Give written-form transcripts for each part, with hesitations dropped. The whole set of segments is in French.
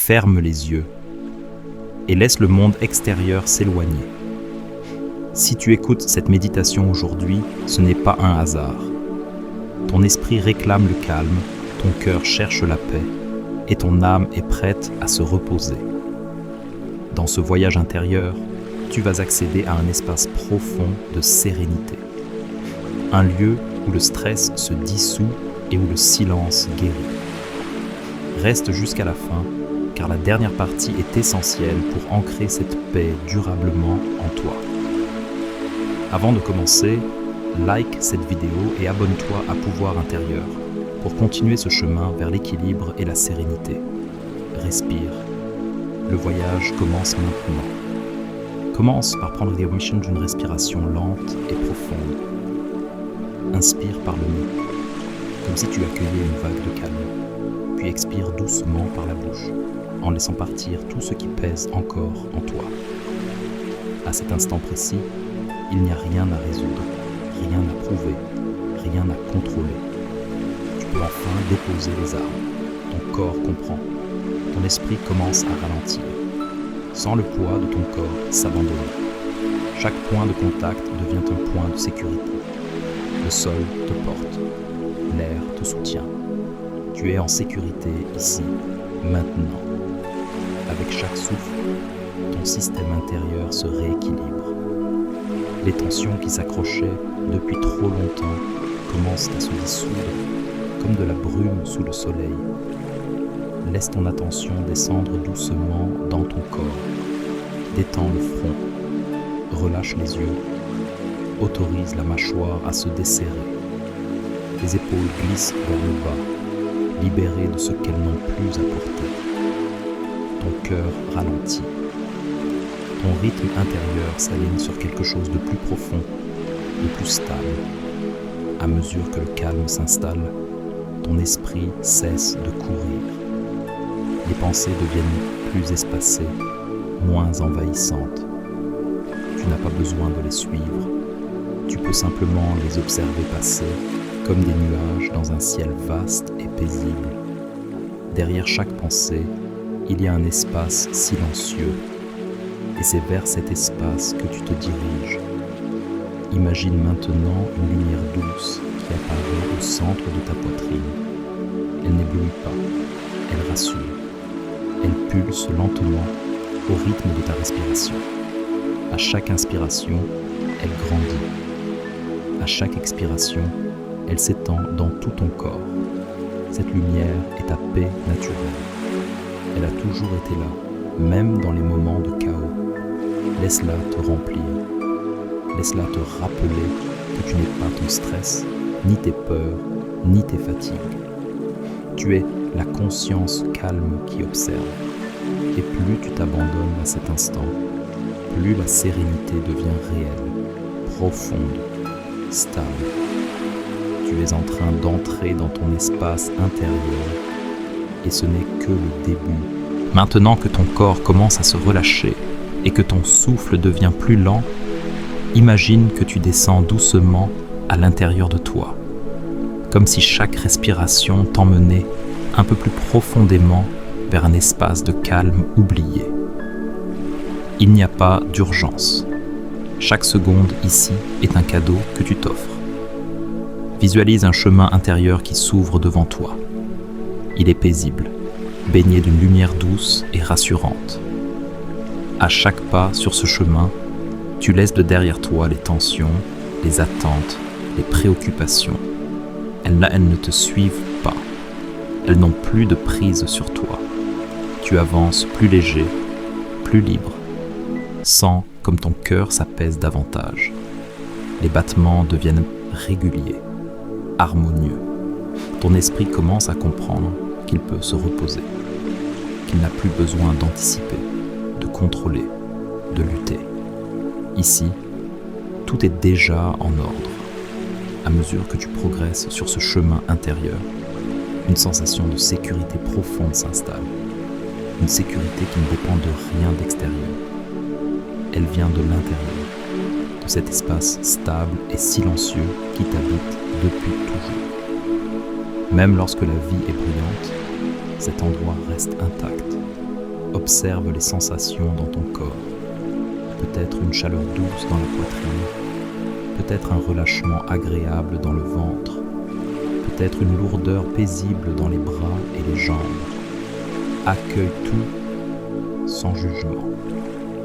ferme les yeux et laisse le monde extérieur s'éloigner. Si tu écoutes cette méditation aujourd'hui, ce n'est pas un hasard. Ton esprit réclame le calme, ton cœur cherche la paix et ton âme est prête à se reposer. Dans ce voyage intérieur, tu vas accéder à un espace profond de sérénité. Un lieu où le stress se dissout et où le silence guérit. Reste jusqu'à la fin, car la dernière partie est essentielle pour ancrer cette paix durablement en toi. Avant de commencer, like cette vidéo et abonne-toi à Pouvoir Intérieur pour continuer ce chemin vers l'équilibre et la sérénité. Respire. Le voyage commence maintenant. Commence par prendre l'attention d'une respiration lente et profonde. Inspire par le nez, comme si tu accueillais une vague de calme, puis expire doucement par la bouche, en laissant partir tout ce qui pèse encore en toi. À cet instant précis, il n'y a rien à résoudre, rien à prouver, rien à contrôler. Tu peux enfin déposer les armes. Ton corps comprend. Ton esprit commence à ralentir. Sans le poids de ton corps s'abandonner. Chaque point de contact devient un point de sécurité. Le sol te porte. L'air te soutient. Tu es en sécurité ici, maintenant. Avec chaque souffle, ton système intérieur se rééquilibre. Les tensions qui s'accrochaient depuis trop longtemps commencent à se dissoudre, comme de la brume sous le soleil. Laisse ton attention descendre doucement dans ton corps. Détends le front. Relâche les yeux. Autorise la mâchoire à se desserrer. Les épaules glissent vers le bas, libérées de ce qu'elles n'ont plus à porter. Ton cœur ralentit. Ton rythme intérieur s'aligne sur quelque chose de plus profond, de plus stable. À mesure que le calme s'installe, ton esprit cesse de courir. Les pensées deviennent plus espacées, moins envahissantes. Tu n'as pas besoin de les suivre. Tu peux simplement les observer passer, comme des nuages dans un ciel vaste et paisible. Derrière chaque pensée, il y a un espace silencieux. Et c'est vers cet espace que tu te diriges. Imagine maintenant une lumière douce qui apparaît au centre de ta poitrine. Elle n'éblouit pas, elle rassure. Elle pulse lentement au rythme de ta respiration. À chaque inspiration, elle grandit. À chaque expiration, elle s'étend dans tout ton corps. Cette lumière est ta paix naturelle. Elle a toujours été là, même dans les moments de chaos. Laisse-la te remplir. Laisse-la te rappeler que tu n'es pas ton stress, ni tes peurs, ni tes fatigues. Tu es la conscience calme qui observe. Et plus tu t'abandonnes à cet instant, plus la sérénité devient réelle, profonde, stable. Tu es en train d'entrer dans ton espace intérieur et ce n'est que le début. Maintenant que ton corps commence à se relâcher et que ton souffle devient plus lent, imagine que tu descends doucement à l'intérieur de toi, comme si chaque respiration t'emmenait un peu plus profondément vers un espace de calme oublié. Il n'y a pas d'urgence. Chaque seconde ici est un cadeau que tu t'offres. Visualise un chemin intérieur qui s'ouvre devant toi. Il est paisible, baigné d'une lumière douce et rassurante. À chaque pas sur ce chemin, tu laisses de derrière toi les tensions, les attentes, les préoccupations. Elles ne te suivent pas. Elles n'ont plus de prise sur toi. Tu avances plus léger, plus libre. Sens comme ton cœur s'apaise davantage. Les battements deviennent réguliers, harmonieux. Ton esprit commence à comprendre qu'il peut se reposer, qu'il n'a plus besoin d'anticiper, de contrôler, de lutter. Ici, tout est déjà en ordre. À mesure que tu progresses sur ce chemin intérieur, une sensation de sécurité profonde s'installe. Une sécurité qui ne dépend de rien d'extérieur. Elle vient de l'intérieur, de cet espace stable et silencieux qui t'habite depuis toujours. Même lorsque la vie est bruyante, cet endroit reste intact. Observe les sensations dans ton corps. Peut-être une chaleur douce dans la poitrine, peut-être un relâchement agréable dans le ventre, peut-être une lourdeur paisible dans les bras et les jambes. Accueille tout sans jugement.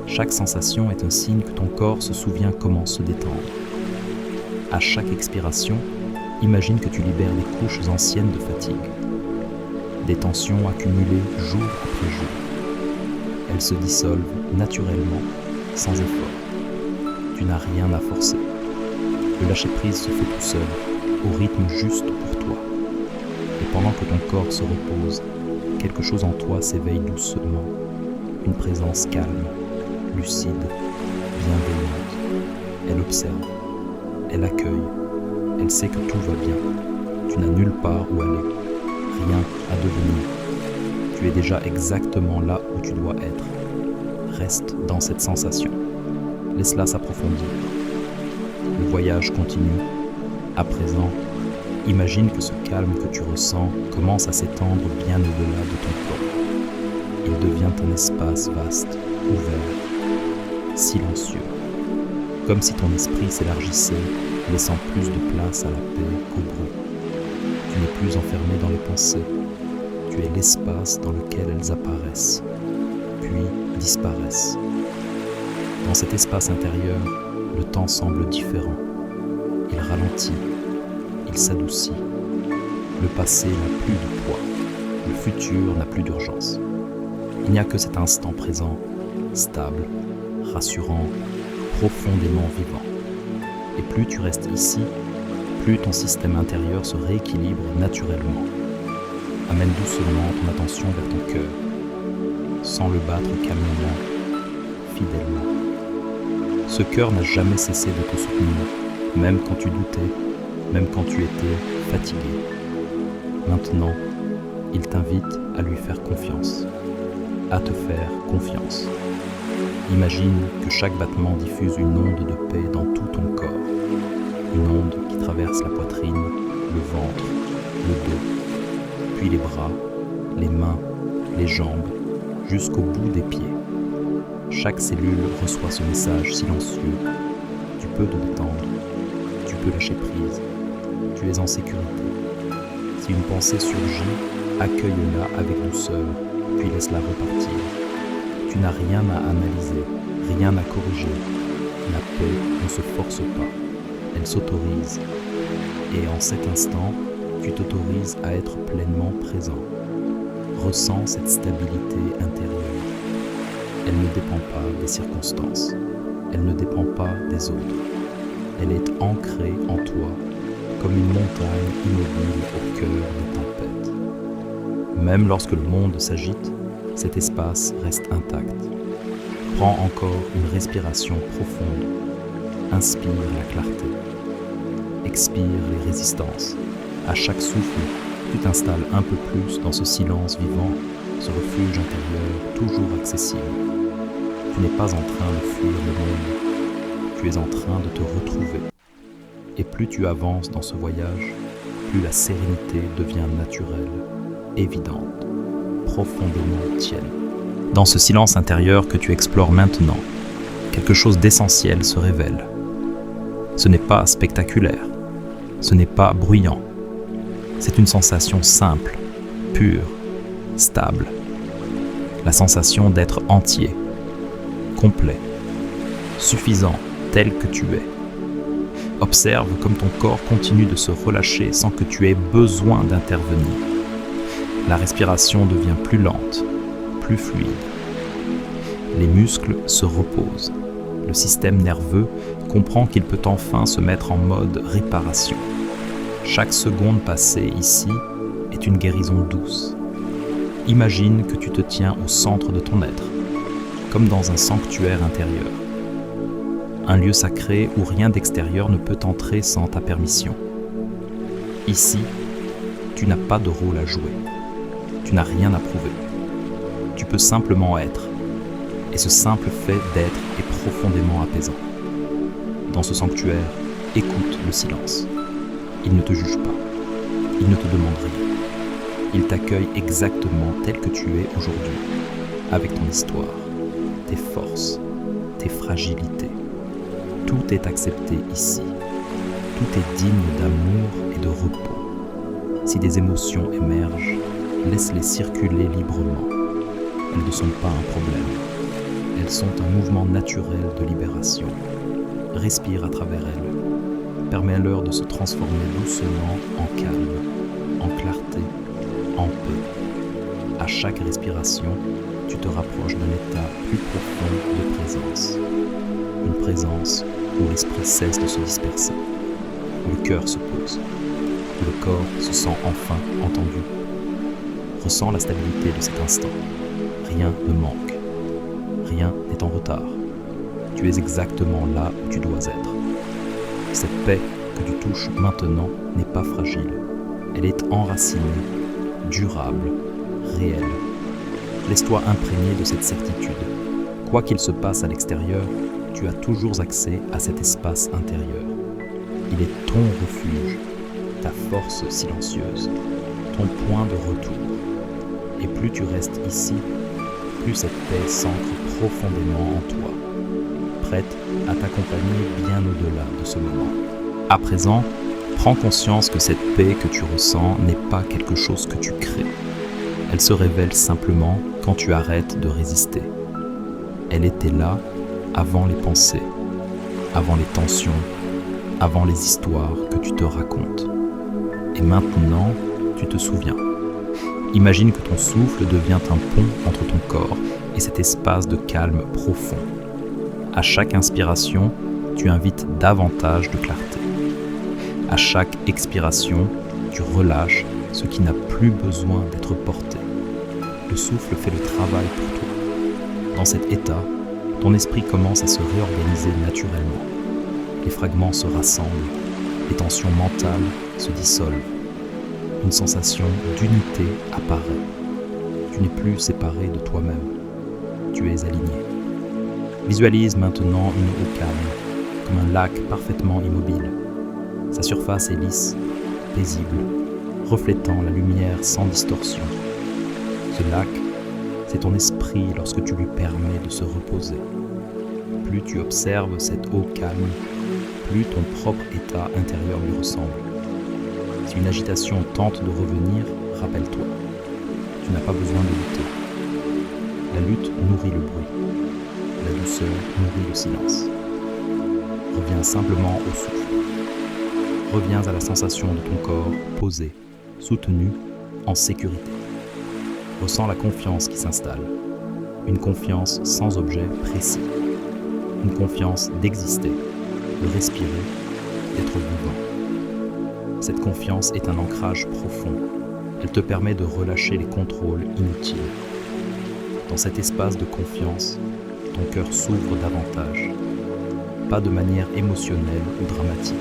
Chaque sensation est un signe que ton corps se souvient comment se détendre. À chaque expiration, imagine que tu libères les couches anciennes de fatigue, des tensions accumulées jour après jour. Elles se dissolvent naturellement, sans effort. Tu n'as rien à forcer. Le lâcher-prise se fait tout seul, au rythme juste pour toi. Et pendant que ton corps se repose, quelque chose en toi s'éveille doucement. Une présence calme, lucide, bienveillante. Elle observe, elle accueille, elle sait que tout va bien. Tu n'as nulle part où aller, rien à devenir. Tu es déjà exactement là où tu dois être. Reste dans cette sensation. Laisse-la s'approfondir. Le voyage continue. À présent, imagine que ce calme que tu ressens commence à s'étendre bien au-delà de ton corps. Il devient un espace vaste, ouvert, silencieux. Comme si ton esprit s'élargissait, laissant plus de place à la paix qu'au bruit. Tu n'es plus enfermé dans les pensées. Tu es l'espace dans lequel elles apparaissent, puis disparaissent. Dans cet espace intérieur, le temps semble différent. Il ralentit, il s'adoucit. Le passé n'a plus de poids, le futur n'a plus d'urgence. Il n'y a que cet instant présent, stable, rassurant, profondément vivant. Et plus tu restes ici, plus ton système intérieur se rééquilibre naturellement. Amène doucement ton attention vers ton cœur, sans le battre calmement, fidèlement. Ce cœur n'a jamais cessé de te soutenir, même quand tu doutais, même quand tu étais fatigué. Maintenant, il t'invite à lui faire confiance, à te faire confiance. Imagine que chaque battement diffuse une onde de paix dans tout ton corps, une onde qui traverse la poitrine, le ventre, le dos, puis les bras, les mains, les jambes, jusqu'au bout des pieds. Chaque cellule reçoit ce message silencieux. Tu peux te détendre, tu peux lâcher prise, tu es en sécurité. Si une pensée surgit, accueille-la avec douceur, puis laisse-la repartir. Tu n'as rien à analyser, rien à corriger. La paix ne se force pas, elle s'autorise. Et en cet instant, tu t'autorises à être pleinement présent. Ressens cette stabilité intérieure. Elle ne dépend pas des circonstances, elle ne dépend pas des autres. Elle est ancrée en toi comme une montagne immobile au cœur des tempêtes. Même lorsque le monde s'agite, cet espace reste intact. Prends encore une respiration profonde. Inspire la clarté. Expire les résistances. À chaque souffle, tu t'installes un peu plus dans ce silence vivant, ce refuge intérieur toujours accessible. Tu n'es pas en train de fuir le monde, tu es en train de te retrouver. Et plus tu avances dans ce voyage, plus la sérénité devient naturelle, évidente, profondément tienne. Dans ce silence intérieur que tu explores maintenant, quelque chose d'essentiel se révèle. Ce n'est pas spectaculaire, ce n'est pas bruyant. C'est une sensation simple, pure, stable. La sensation d'être entier, complet, suffisant tel que tu es. Observe comme ton corps continue de se relâcher sans que tu aies besoin d'intervenir. La respiration devient plus lente, plus fluide. Les muscles se reposent. Le système nerveux comprend qu'il peut enfin se mettre en mode réparation. Chaque seconde passée ici est une guérison douce. Imagine que tu te tiens au centre de ton être, comme dans un sanctuaire intérieur. Un lieu sacré où rien d'extérieur ne peut entrer sans ta permission. Ici, tu n'as pas de rôle à jouer. Tu n'as rien à prouver. Tu peux simplement être. Et ce simple fait d'être est profondément apaisant. Dans ce sanctuaire, écoute le silence. Il ne te juge pas. Il ne te demande rien. Il t'accueille exactement tel que tu es aujourd'hui. avec ton histoire, tes forces, tes fragilités. Tout est accepté ici. Tout est digne d'amour et de repos. Si des émotions émergent, laisse-les circuler librement. Elles ne sont pas un problème. Elles sont un mouvement naturel de libération. Respire à travers elles. Permets-leur de se transformer doucement en calme, en clarté, en paix. À chaque respiration, tu te rapproches d'un état plus profond de présence. Une présence où l'esprit cesse de se disperser, où le cœur se pose, où le corps se sent enfin entendu. Ressens la stabilité de cet instant. Rien ne manque. Rien n'est en retard. Tu es exactement là où tu dois être. Cette paix que tu touches maintenant n'est pas fragile. Elle est enracinée, durable, réelle. Laisse-toi imprégner de cette certitude. Quoi qu'il se passe à l'extérieur, tu as toujours accès à cet espace intérieur. Il est ton refuge, ta force silencieuse, ton point de retour. Et plus tu restes ici, plus cette paix s'ancre profondément en toi, prête à t'accompagner bien au-delà de ce moment. À présent, prends conscience que cette paix que tu ressens n'est pas quelque chose que tu crées. Elle se révèle simplement quand tu arrêtes de résister. Elle était là avant les pensées, avant les tensions, avant les histoires que tu te racontes. Et maintenant, tu te souviens. Imagine que ton souffle devient un pont entre ton corps et cet espace de calme profond. À chaque inspiration, tu invites davantage de clarté. À chaque expiration, tu relâches ce qui n'a plus besoin d'être porté. Le souffle fait le travail pour toi. Dans cet état, ton esprit commence à se réorganiser naturellement. Les fragments se rassemblent, les tensions mentales se dissolvent. Une sensation d'unité apparaît. Tu n'es plus séparé de toi-même. Tu es aligné. Visualise maintenant une eau calme, comme un lac parfaitement immobile. Sa surface est lisse, paisible, reflétant la lumière sans distorsion. Ce lac, c'est ton esprit lorsque tu lui permets de se reposer. Plus tu observes cette eau calme, plus ton propre état intérieur lui ressemble. Si une agitation tente de revenir, rappelle-toi, tu n'as pas besoin de lutter. La lutte nourrit le bruit, la douceur nourrit le silence. Reviens simplement au souffle. Reviens à la sensation de ton corps posé, soutenu, en sécurité. Ressens la confiance qui s'installe, une confiance sans objet précis, une confiance d'exister, de respirer, d'être vivant. Cette confiance est un ancrage profond. Elle te permet de relâcher les contrôles inutiles. Dans cet espace de confiance, ton cœur s'ouvre davantage, pas de manière émotionnelle ou dramatique,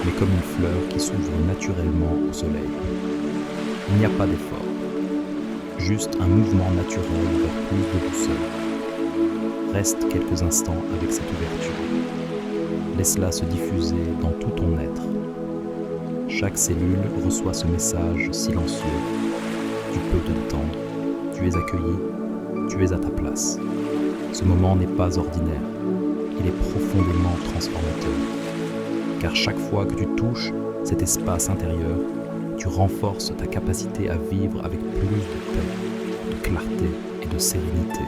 mais comme une fleur qui s'ouvre naturellement au soleil. Il n'y a pas d'effort, juste un mouvement naturel vers plus de douceur. Reste quelques instants avec cette ouverture. Laisse-la se diffuser dans tout ton être. Chaque cellule reçoit ce message silencieux. Tu peux te détendre. Tu es accueilli. Tu es à ta place. Ce moment n'est pas ordinaire. Il est profondément transformateur. Car chaque fois que tu touches cet espace intérieur, tu renforces ta capacité à vivre avec plus de paix, de clarté et de sérénité,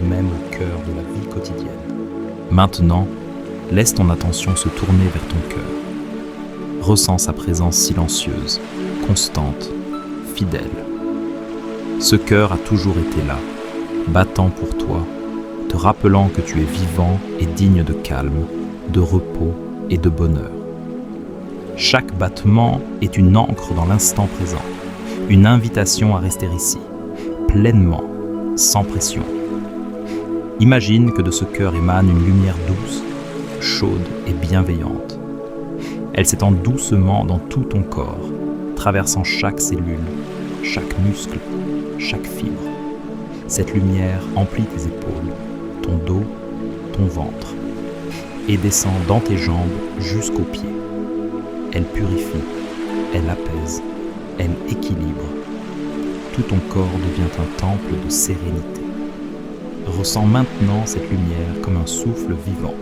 même au cœur de la vie quotidienne. Maintenant, laisse ton attention se tourner vers ton cœur. Ressens sa présence silencieuse, constante, fidèle. Ce cœur a toujours été là, battant pour toi, te rappelant que tu es vivant et digne de calme, de repos et de bonheur. Chaque battement est une ancre dans l'instant présent, une invitation à rester ici, pleinement, sans pression. Imagine que de ce cœur émane une lumière douce, chaude et bienveillante. Elle s'étend doucement dans tout ton corps, traversant chaque cellule, chaque muscle, chaque fibre. Cette lumière emplit tes épaules, ton dos, ton ventre, et descend dans tes jambes jusqu'aux pieds. Elle purifie, elle apaise, elle équilibre. Tout ton corps devient un temple de sérénité. Ressens maintenant cette lumière comme un souffle vivant.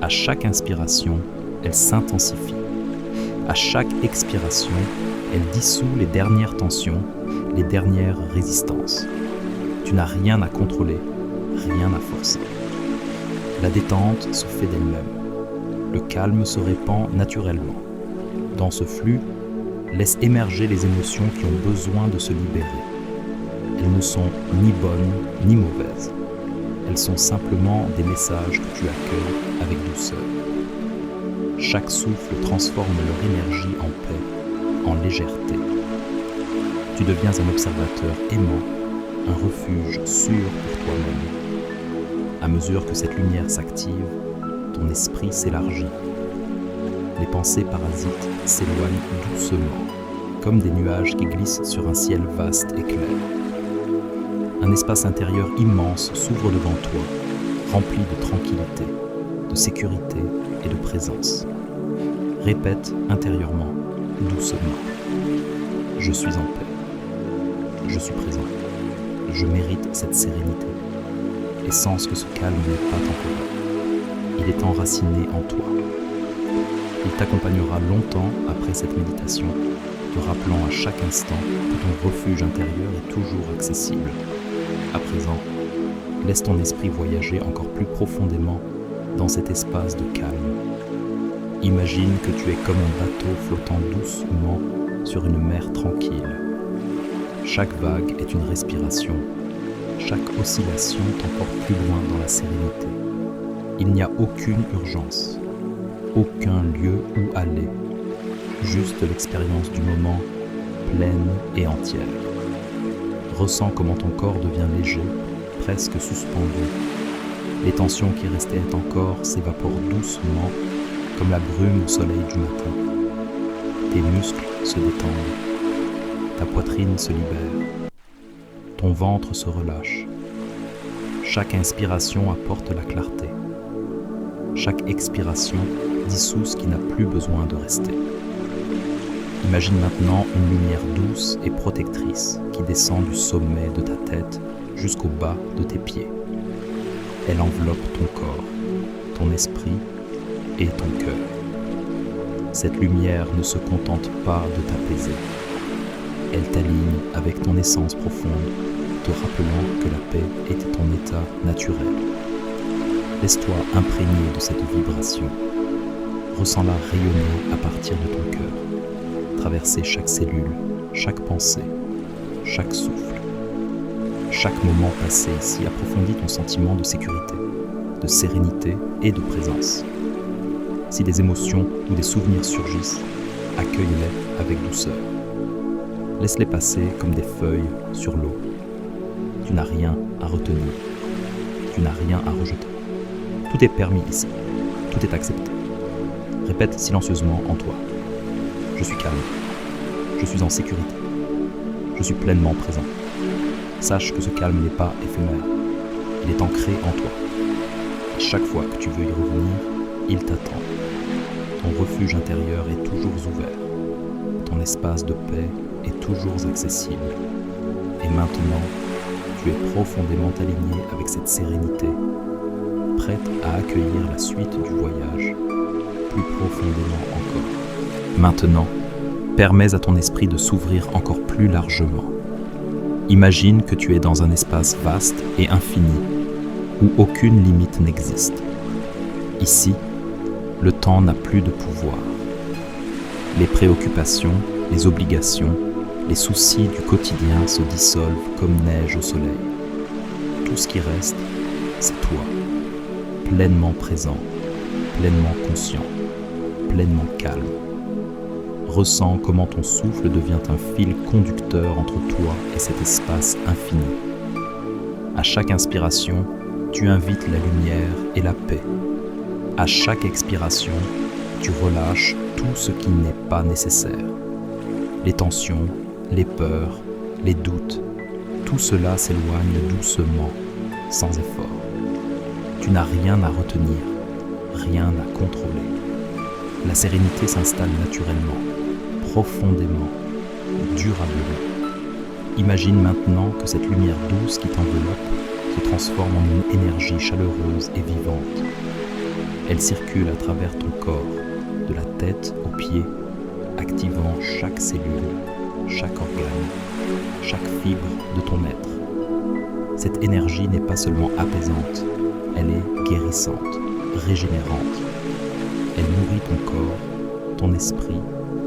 À chaque inspiration, elle s'intensifie. À chaque expiration, elle dissout les dernières tensions, les dernières résistances. Tu n'as rien à contrôler, rien à forcer. La détente se fait d'elle-même. Le calme se répand naturellement. Dans ce flux, laisse émerger les émotions qui ont besoin de se libérer. Elles ne sont ni bonnes ni mauvaises. Elles sont simplement des messages que tu accueilles avec douceur. Chaque souffle transforme leur énergie en paix, en légèreté. Tu deviens un observateur aimant, un refuge sûr pour toi-même. À mesure que cette lumière s'active, ton esprit s'élargit. Les pensées parasites s'éloignent doucement, comme des nuages qui glissent sur un ciel vaste et clair. Un espace intérieur immense s'ouvre devant toi, rempli de tranquillité, de sécurité et de présence. Répète intérieurement, doucement. Je suis en paix. Je suis présent. Je mérite cette sérénité. Et sens que ce calme n'est pas temporaire. Il est enraciné en toi. Il t'accompagnera longtemps après cette méditation, te rappelant à chaque instant que ton refuge intérieur est toujours accessible. À présent, laisse ton esprit voyager encore plus profondément dans cet espace de calme. Imagine que tu es comme un bateau flottant doucement sur une mer tranquille. Chaque vague est une respiration. Chaque oscillation t'emporte plus loin dans la sérénité. Il n'y a aucune urgence, aucun lieu où aller, juste l'expérience du moment, pleine et entière. Ressens comment ton corps devient léger, presque suspendu. Les tensions qui restaient encore s'évaporent doucement, comme la brume au soleil du matin. Tes muscles se détendent, ta poitrine se libère, ton ventre se relâche. Chaque inspiration apporte la clarté. Chaque expiration dissout ce qui n'a plus besoin de rester. Imagine maintenant une lumière douce et protectrice qui descend du sommet de ta tête jusqu'au bas de tes pieds. Elle enveloppe ton corps, ton esprit et ton cœur. Cette lumière ne se contente pas de t'apaiser. Elle t'aligne avec ton essence profonde, te rappelant que la paix était ton état naturel. Laisse-toi imprégner de cette vibration. Ressens-la rayonner à partir de ton cœur, traverser chaque cellule, chaque pensée, chaque souffle. Chaque moment passé ici approfondit ton sentiment de sécurité, de sérénité et de présence. Si des émotions ou des souvenirs surgissent, accueille-les avec douceur. Laisse-les passer comme des feuilles sur l'eau. Tu n'as rien à retenir. Tu n'as rien à rejeter. Tout est permis ici. Tout est accepté. Répète silencieusement en toi. Je suis calme. Je suis en sécurité. Je suis pleinement présent. Sache que ce calme n'est pas éphémère. Il est ancré en toi. Et chaque fois que tu veux y revenir, il t'attend. Ton refuge intérieur est toujours ouvert. Ton espace de paix est toujours accessible. Et maintenant, tu es profondément aligné avec cette sérénité, prête à accueillir la suite du voyage, plus profondément encore. Maintenant, permets à ton esprit de s'ouvrir encore plus largement. Imagine que tu es dans un espace vaste et infini, où aucune limite n'existe. Ici, le temps n'a plus de pouvoir. Les préoccupations, les obligations, les soucis du quotidien se dissolvent comme neige au soleil. Tout ce qui reste, c'est toi, pleinement présent, pleinement conscient, pleinement calme. Ressens comment ton souffle devient un fil conducteur entre toi et cet espace infini. À chaque inspiration, tu invites la lumière et la paix. À chaque expiration, tu relâches tout ce qui n'est pas nécessaire. Les tensions, les peurs, les doutes, tout cela s'éloigne doucement, sans effort. Tu n'as rien à retenir, rien à contrôler. La sérénité s'installe naturellement, profondément, durablement. Imagine maintenant que cette lumière douce qui t'enveloppe se transforme en une énergie chaleureuse et vivante. Elle circule à travers ton corps, de la tête aux pieds, activant chaque cellule, chaque organe, chaque fibre de ton être. Cette énergie n'est pas seulement apaisante, elle est guérissante, régénérante. Elle nourrit ton corps, ton esprit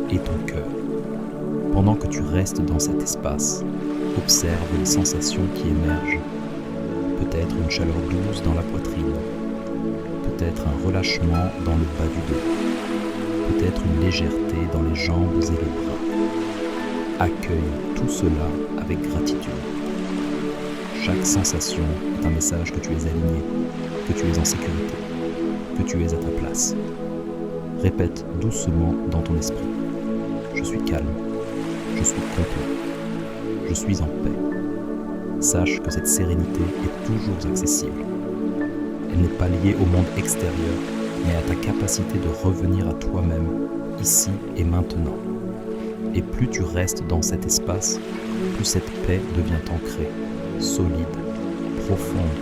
et ton cœur. Pendant que tu restes dans cet espace, observe les sensations qui émergent. Peut-être une chaleur douce dans la poitrine, peut-être un relâchement dans le bas du dos, peut-être une légèreté dans les jambes et les bras. Accueille tout cela avec gratitude. Chaque sensation est un message que tu es aligné, que tu es en sécurité, que tu es à ta place. Répète doucement dans ton esprit. Je suis calme, je suis complet, je suis en paix. Sache que cette sérénité est toujours accessible. Elle n'est pas liée au monde extérieur, mais à ta capacité de revenir à toi-même, ici et maintenant. Et plus tu restes dans cet espace, plus cette paix devient ancrée, solide, profonde.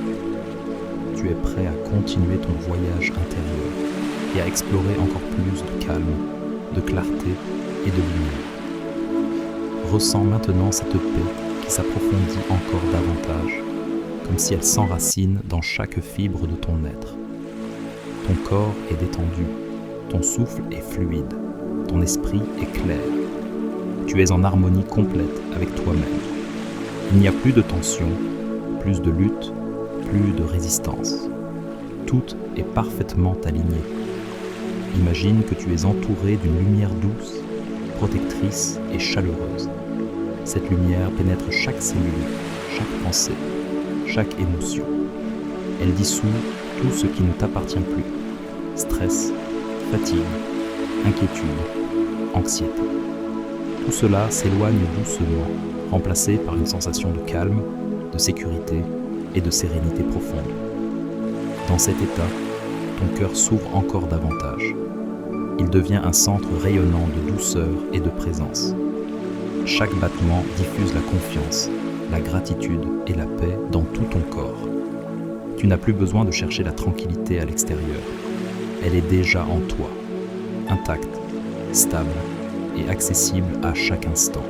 Tu es prêt à continuer ton voyage intérieur et à explorer encore plus de calme, de clarté et de lumière. Ressens maintenant cette paix qui s'approfondit encore davantage, comme si elle s'enracine dans chaque fibre de ton être. Ton corps est détendu, ton souffle est fluide, ton esprit est clair. Tu es en harmonie complète avec toi-même. Il n'y a plus de tension, plus de lutte, plus de résistance. Tout est parfaitement aligné. Imagine que tu es entouré d'une lumière douce, protectrice et chaleureuse. Cette lumière pénètre chaque cellule, chaque pensée, chaque émotion. Elle dissout tout ce qui ne t'appartient plus. Stress, fatigue, inquiétude, anxiété. Tout cela s'éloigne doucement, remplacé par une sensation de calme, de sécurité et de sérénité profonde. Dans cet état, ton cœur s'ouvre encore davantage. Il devient un centre rayonnant de douceur et de présence. Chaque battement diffuse la confiance, la gratitude et la paix dans tout ton corps. Tu n'as plus besoin de chercher la tranquillité à l'extérieur. Elle est déjà en toi, intacte, stable et accessible à chaque instant.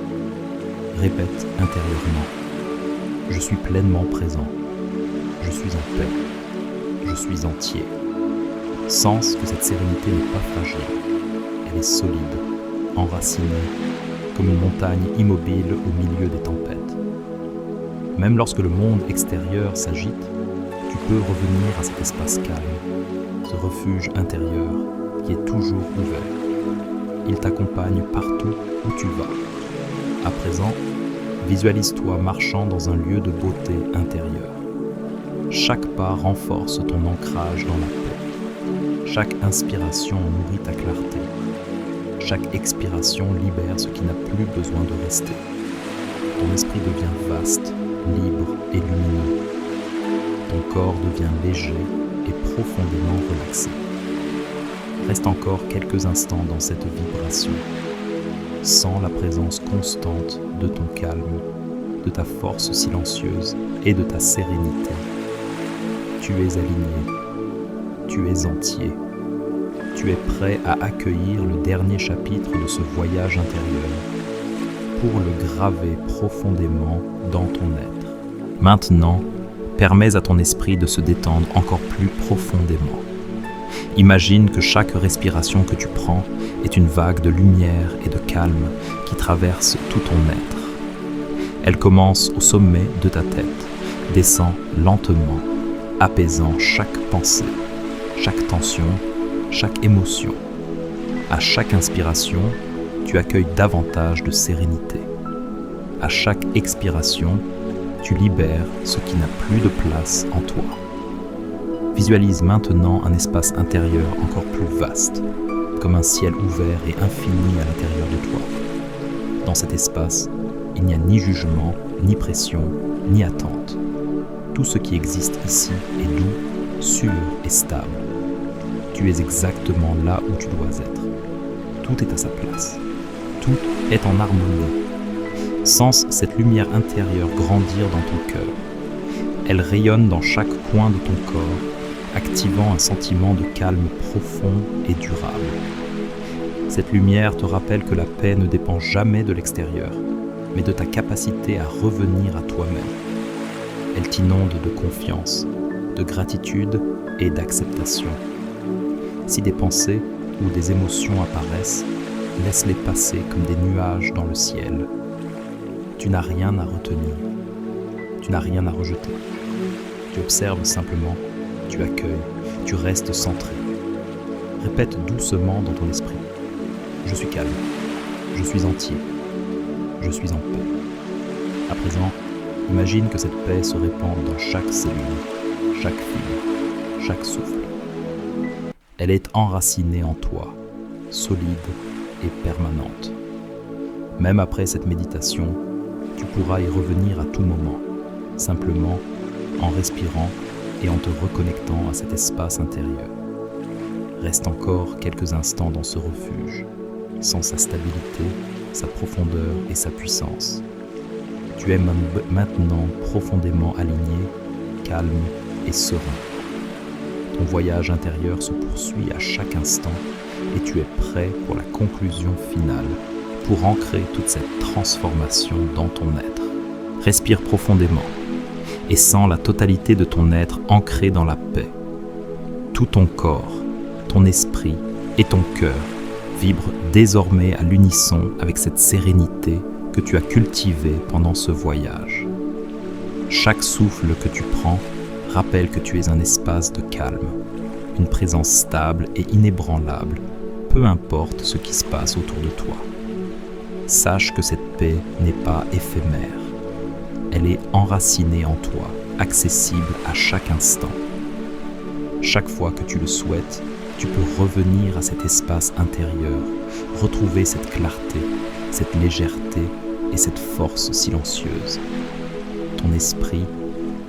Répète intérieurement. Je suis pleinement présent. Je suis en paix. Je suis entier. Sens que cette sérénité n'est pas fragile. Elle est solide, enracinée, comme une montagne immobile au milieu des tempêtes. Même lorsque le monde extérieur s'agite, tu peux revenir à cet espace calme, ce refuge intérieur qui est toujours ouvert. Il t'accompagne partout où tu vas. À présent, visualise-toi marchant dans un lieu de beauté intérieure. Chaque pas renforce ton ancrage dans la paix. Chaque inspiration nourrit ta clarté. Chaque expiration libère ce qui n'a plus besoin de rester. Ton esprit devient vaste, libre et lumineux. Ton corps devient léger et profondément relaxé. Reste encore quelques instants dans cette vibration. Sens la présence constante de ton calme, de ta force silencieuse et de ta sérénité. Tu es aligné, tu es entier. Tu es prêt à accueillir le dernier chapitre de ce voyage intérieur pour le graver profondément dans ton être. Maintenant, permets à ton esprit de se détendre encore plus profondément. Imagine que chaque respiration que tu prends est une vague de lumière et de calme qui traverse tout ton être. Elle commence au sommet de ta tête, descend lentement, apaisant chaque pensée, chaque tension, chaque émotion. À chaque inspiration, tu accueilles davantage de sérénité. À chaque expiration, tu libères ce qui n'a plus de place en toi. Visualise maintenant un espace intérieur encore plus vaste, comme un ciel ouvert et infini à l'intérieur de toi. Dans cet espace, il n'y a ni jugement, ni pression, ni attente. Tout ce qui existe ici est doux, sûr et stable. Tu es exactement là où tu dois être. Tout est à sa place. Tout est en harmonie. Sens cette lumière intérieure grandir dans ton cœur. Elle rayonne dans chaque coin de ton corps, activant un sentiment de calme profond et durable. Cette lumière te rappelle que la paix ne dépend jamais de l'extérieur, mais de ta capacité à revenir à toi-même. Elle t'inonde de confiance, de gratitude et d'acceptation. Si des pensées ou des émotions apparaissent, laisse-les passer comme des nuages dans le ciel. Tu n'as rien à retenir, tu n'as rien à rejeter. Tu observes simplement, tu accueilles, tu restes centré. Répète doucement dans ton esprit. Je suis calme, je suis entier, je suis en paix. À présent, imagine que cette paix se répand dans chaque cellule, chaque fibre, chaque souffle. Elle est enracinée en toi, solide et permanente. Même après cette méditation, tu pourras y revenir à tout moment, simplement en respirant et en te reconnectant à cet espace intérieur. Reste encore quelques instants dans ce refuge, sans sa stabilité, sa profondeur et sa puissance. Tu es maintenant profondément aligné, calme et serein. Ton voyage intérieur se poursuit à chaque instant et tu es prêt pour la conclusion finale, pour ancrer toute cette transformation dans ton être. Respire profondément et sens la totalité de ton être ancré dans la paix. Tout ton corps, ton esprit et ton cœur vibrent désormais à l'unisson avec cette sérénité que tu as cultivée pendant ce voyage. Chaque souffle que tu prends rappelle que tu es un espace de calme, une présence stable et inébranlable, peu importe ce qui se passe autour de toi. Sache que cette paix n'est pas éphémère. Elle est enracinée en toi, accessible à chaque instant. Chaque fois que tu le souhaites, tu peux revenir à cet espace intérieur, retrouver cette clarté, cette légèreté et cette force silencieuse. Ton esprit,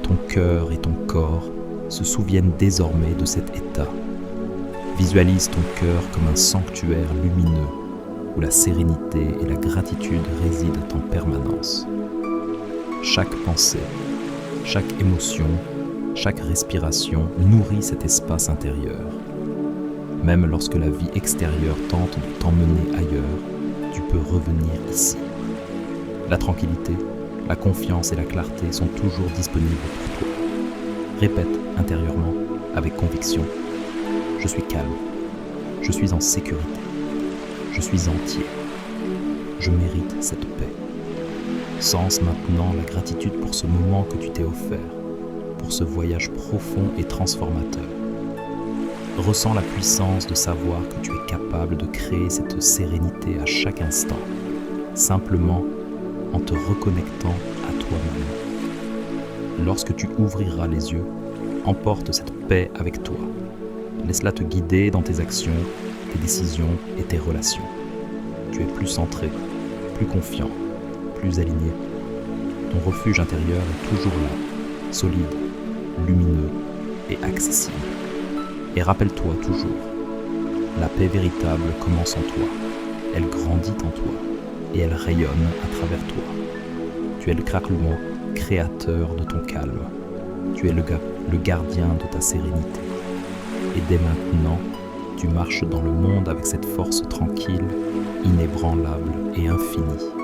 ton cœur et ton corps se souviennent désormais de cet état. Visualise ton cœur comme un sanctuaire lumineux où la sérénité et la gratitude résident en permanence. Chaque pensée, chaque émotion, chaque respiration nourrit cet espace intérieur. Même lorsque la vie extérieure tente de t'emmener ailleurs, tu peux revenir ici. La tranquillité, la confiance et la clarté sont toujours disponibles pour toi. Répète intérieurement, avec conviction. Je suis calme. Je suis en sécurité. Je suis entier. Je mérite cette paix. Sens maintenant la gratitude pour ce moment que tu t'es offert, pour ce voyage profond et transformateur. Ressens la puissance de savoir que tu es capable de créer cette sérénité à chaque instant, simplement en te reconnectant à toi-même. Lorsque tu ouvriras les yeux, emporte cette paix avec toi. Laisse-la te guider dans tes actions, tes décisions et tes relations. Tu es plus centré, plus confiant, plus aligné. Ton refuge intérieur est toujours là, solide, lumineux et accessible. Et rappelle-toi toujours, la paix véritable commence en toi, elle grandit en toi et elle rayonne à travers toi. Tu es le craquement créateur de ton calme, tu es le gardien de ta sérénité. Et dès maintenant, tu marches dans le monde avec cette force tranquille, inébranlable et infinie.